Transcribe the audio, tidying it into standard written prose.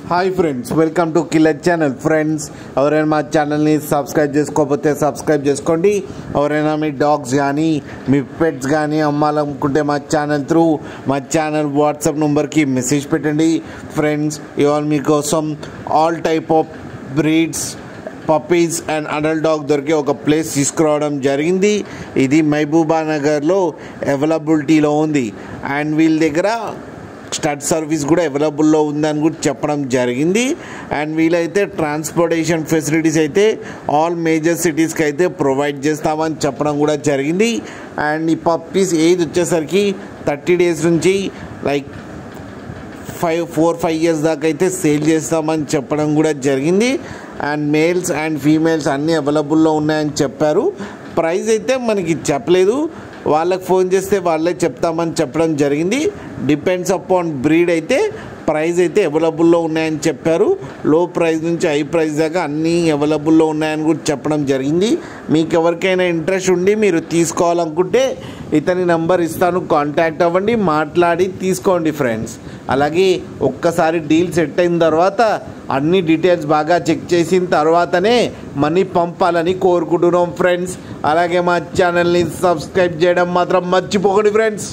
Hi friends, welcome to killer channel. Friends, ఎవరైనా మా ఛానల్ని సబ్స్క్రైబ్ చేసుకోకపోతే సబ్స్క్రైబ్ చేసుకోండి. ఎవరైనా మీ డాగ్స్ కానీ మీ పెట్స్ కానీ అమ్మాలనుకుంటే మా ఛానల్ వాట్సాప్ నెంబర్కి మెసేజ్ పెట్టండి. ఫ్రెండ్స్, ఇవాళ మీకోసం all type of breeds puppies and adult dog దొరికే ఒక ప్లేస్ తీసుకురావడం జరిగింది. ఇది మహబూబా నగర్లో అవైలబిలిటీలో ఉంది. అండ్ వీళ్ళ దగ్గర స్టడ్ సర్వీస్ కూడా అవైలబుల్లో ఉందని కూడా చెప్పడం జరిగింది. అండ్ వీళ్ళైతే ట్రాన్స్పోర్టేషన్ ఫెసిలిటీస్ అయితే ఆల్ మేజర్ సిటీస్కి అయితే ప్రొవైడ్ చేస్తామని చెప్పడం కూడా జరిగింది. అండ్ ఈ పప్పీస్ ఏజ్ వచ్చేసరికి 30 days నుంచి లైక్ 4-5 years దాకా అయితే సేల్ చేస్తామని చెప్పడం కూడా జరిగింది. అండ్ మేల్స్ అండ్ ఫీమేల్స్ అన్నీ అవైలబుల్లో ఉన్నాయని చెప్పారు. ప్రైస్ అయితే మనకి చెప్పలేదు, వాళ్ళకి ఫోన్ చేస్తే వాళ్ళే చెప్తామని చెప్పడం జరిగింది. డిపెండ్స్ అపాన్ బ్రీడ్ అయితే ప్రైస్ అయితే అవైలబుల్లో ఉన్నాయని చెప్పారు. లో ప్రైస్ నుంచి హై ప్రైస్ దాకా అన్నీ అవైలబుల్లో ఉన్నాయని కూడా చెప్పడం జరిగింది. మీకు ఎవరికైనా ఇంట్రెస్ట్ ఉండి మీరు తీసుకోవాలనుకుంటే ఇతని నెంబర్ ఇస్తాను, కాంటాక్ట్ అవ్వండి, మాట్లాడి తీసుకోండి ఫ్రెండ్స్. అలాగే ఒక్కసారి డీల్ సెట్ అయిన తర్వాత అన్ని డీటెయిల్స్ బాగా చెక్ చేసిన తర్వాతనే మనీ పంపాలని కోరుకుంటున్నాం ఫ్రెండ్స్. అలాగే మా ఛానల్ని సబ్స్క్రైబ్ చేయడం మాత్రం మర్చిపోకండి ఫ్రెండ్స్.